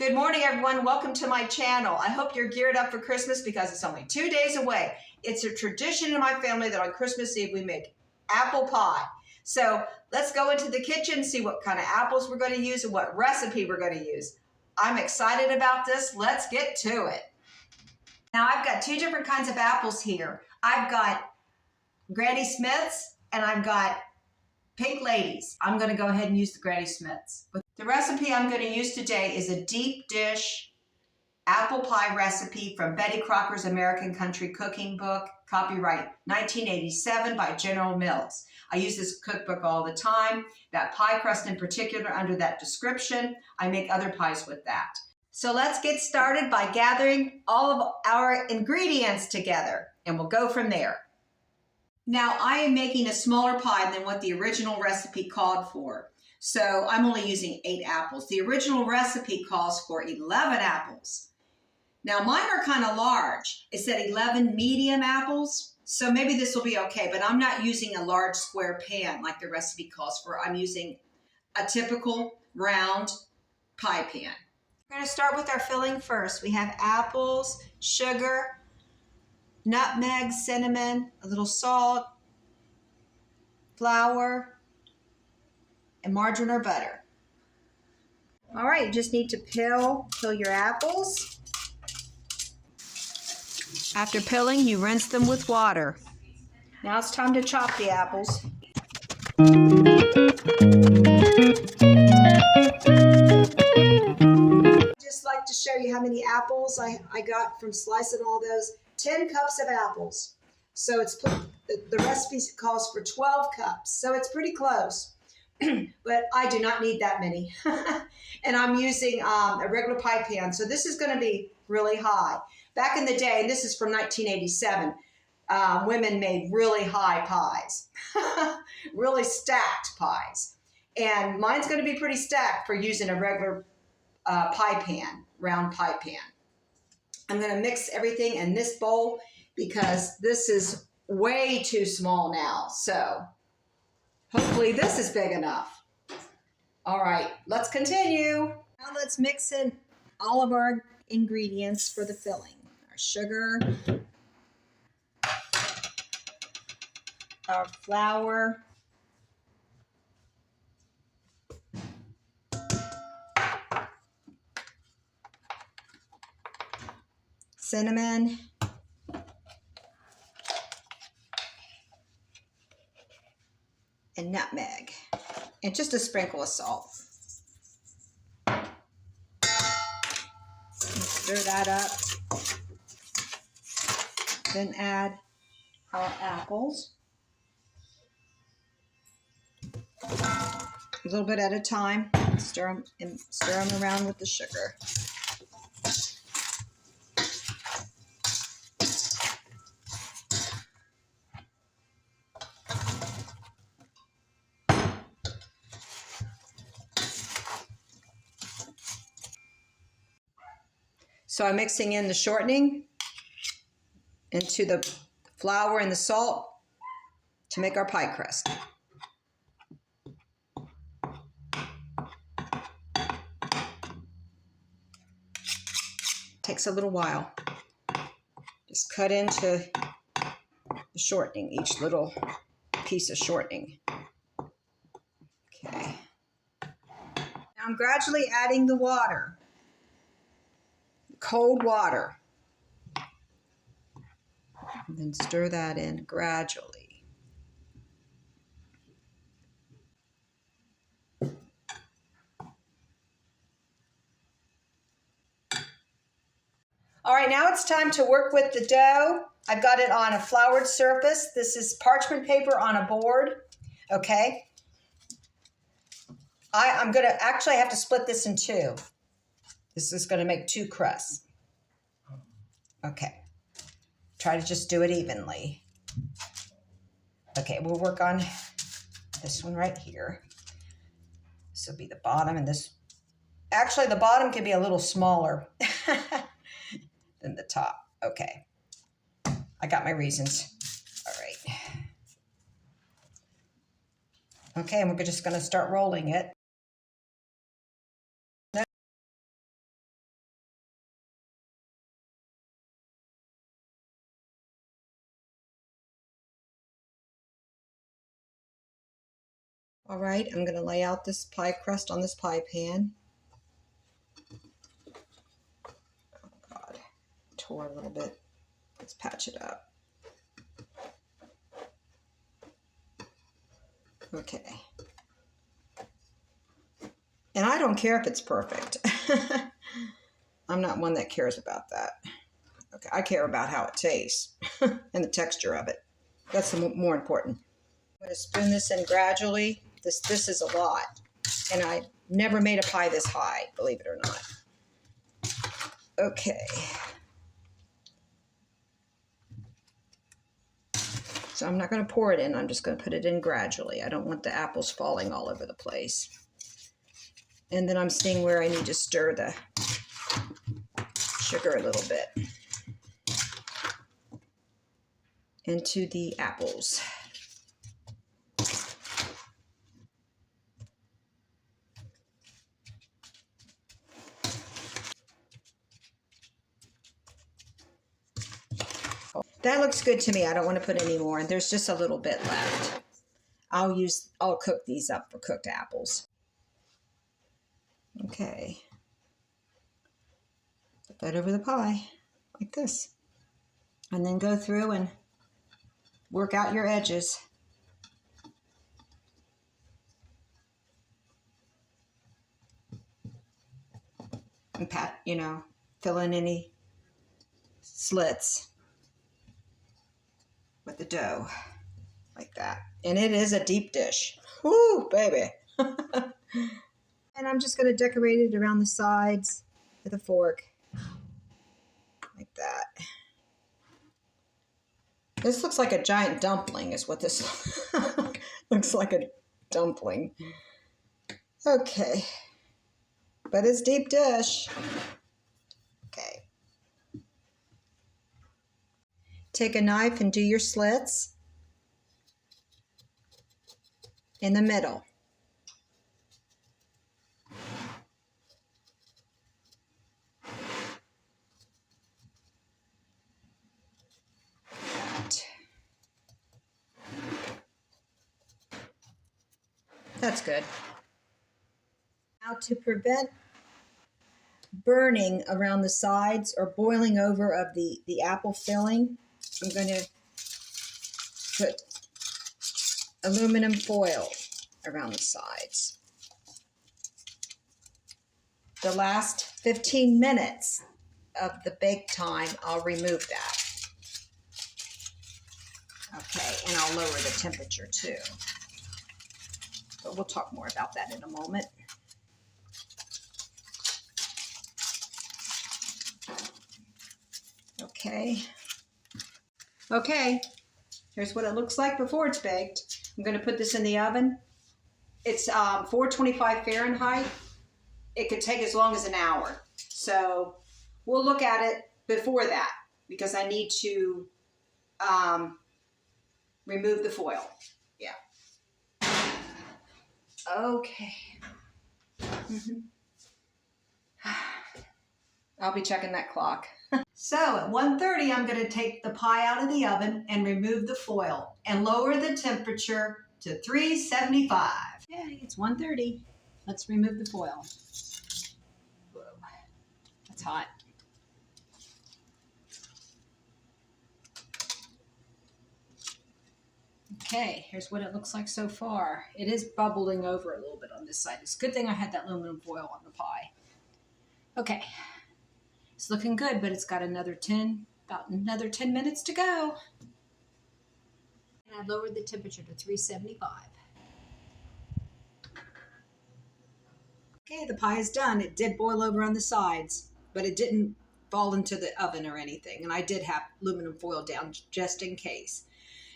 Good morning, everyone. Welcome to my channel. I hope you're geared up for Christmas because it's only 2 days away. It's a tradition in my family that on Christmas Eve we make apple pie. So let's go into the kitchen and see what kind of apples we're going to use and what recipe we're going to use. I'm excited about this. Let's get to it. Now I've got two different kinds of apples here. I've got Granny Smith's and I've got Pink Ladies. I'm going to go ahead and use the Granny Smith's. The recipe I'm going to use today is a deep dish apple pie recipe from Betty Crocker's American Country Cooking Book, copyright 1987 by General Mills. I use this cookbook all the time. That pie crust in particular under that description. I make other pies with that. So let's get started by gathering all of our ingredients together and we'll go from there. Now I am making a smaller pie than what the original recipe called for. So I'm only using 8 apples. The original recipe calls for 11 apples. Now mine are kind of large. It said 11 medium apples. So maybe this will be okay, but I'm not using a large square pan like the recipe calls for. I'm using a typical round pie pan. We're going to start with our filling first. We have apples, sugar, nutmeg, cinnamon, a little salt, flour, and margarine or butter. All right, you just need to peel your apples. After peeling, you rinse them with water. Now it's time to chop the apples. Just like to show you how many apples I got from slicing all those. 10 cups of apples. So the recipe calls for 12 cups, so it's pretty close. But I do not need that many. And I'm using a regular pie pan, so this is going to be really high. Back in the day, and this is from 1987, women made really high pies, really stacked pies. And mine's going to be pretty stacked for using a regular pie pan, round pie pan. I'm going to mix everything in this bowl because this is way too small now. So hopefully this is big enough. All right, let's continue. Now let's mix in all of our ingredients for the filling. Our sugar, our flour, cinnamon, and nutmeg, and just a sprinkle of salt. Stir that up. Then add our apples. A little bit at a time. Stir them around with the sugar. So I'm mixing in the shortening into the flour and the salt to make our pie crust. Takes a little while. Just cut into the shortening, each little piece of shortening. Okay. Now I'm gradually adding the water. Cold water. And then stir that in gradually. All right, now it's time to work with the dough. I've got it on a floured surface. This is parchment paper on a board. Okay. I'm going to actually have to split this in two. This is going to make 2 crusts. Okay. Try to just do it evenly. Okay, we'll work on this one right here. This will be the bottom, and this... Actually, the bottom can be a little smaller than the top. Okay. I got my reasons. All right. Okay, and we're just going to start rolling it. All right, I'm going to lay out this pie crust on this pie pan. Oh God, tore a little bit. Let's patch it up. Okay. And I don't care if it's perfect. I'm not one that cares about that. Okay, I care about how it tastes and the texture of it. That's the more important. I'm going to spoon this in gradually. This is a lot. And I never made a pie this high, believe it or not. Okay. So I'm not going to pour it in. I'm just going to put it in gradually. I don't want the apples falling all over the place. And then I'm seeing where I need to stir the sugar a little bit into the apples. That looks good to me. I don't want to put any more, and there's just a little bit left. I'll cook these up for cooked apples. Okay. Put that over the pie, like this. And then go through and work out your edges. And fill in any slits with the dough, like that. And it is a deep dish. Woo, baby. And I'm just going to decorate it around the sides with a fork, like that. This looks like a giant dumpling is what this looks like, a dumpling. Okay. But it's deep dish. Okay. Take a knife and do your slits in the middle. That's good. Now, to prevent burning around the sides or boiling over of the apple filling, I'm going to put aluminum foil around the sides. The last 15 minutes of the bake time, I'll remove that. Okay, and I'll lower the temperature too. But we'll talk more about that in a moment. Okay. Okay, here's what it looks like before it's baked. I'm going to put this in the oven. It's 425 Fahrenheit. It could take as long as an hour. So we'll look at it before that because I need to remove the foil. Yeah. Okay. I'll be checking that clock. So at 1:30, I'm going to take the pie out of the oven and remove the foil and lower the temperature to 375. Yay, it's 1:30. Let's remove the foil. Whoa, that's hot. Okay, here's what it looks like so far. It is bubbling over a little bit on this side. It's a good thing I had that aluminum foil on the pie. Okay, it's looking good, but it's got about another 10 minutes to go. And I lowered the temperature to 375. Okay, the pie is done. It did boil over on the sides, but it didn't fall into the oven or anything. And I did have aluminum foil down just in case.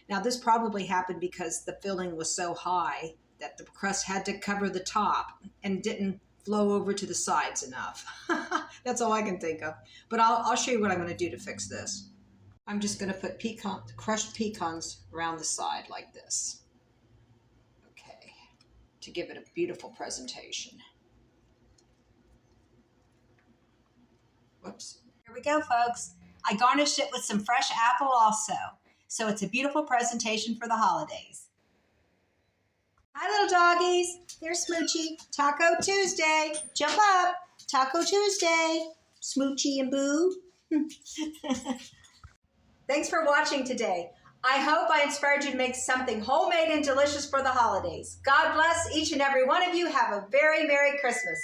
Now, this probably happened because the filling was so high that the crust had to cover the top and didn't flow over to the sides enough. That's all I can think of. But I'll show you what I'm going to do to fix this. I'm just going to put crushed pecans around the side like this. Okay, to give it a beautiful presentation. Whoops. Here we go, folks. I garnished it with some fresh apple also. So it's a beautiful presentation for the holidays. Hi, little doggies. There's Smoochie. Taco Tuesday. Jump up. Taco Tuesday. Smoochie and Boo. Thanks for watching today. I hope I inspired you to make something homemade and delicious for the holidays. God bless each and every one of you. Have a very Merry Christmas.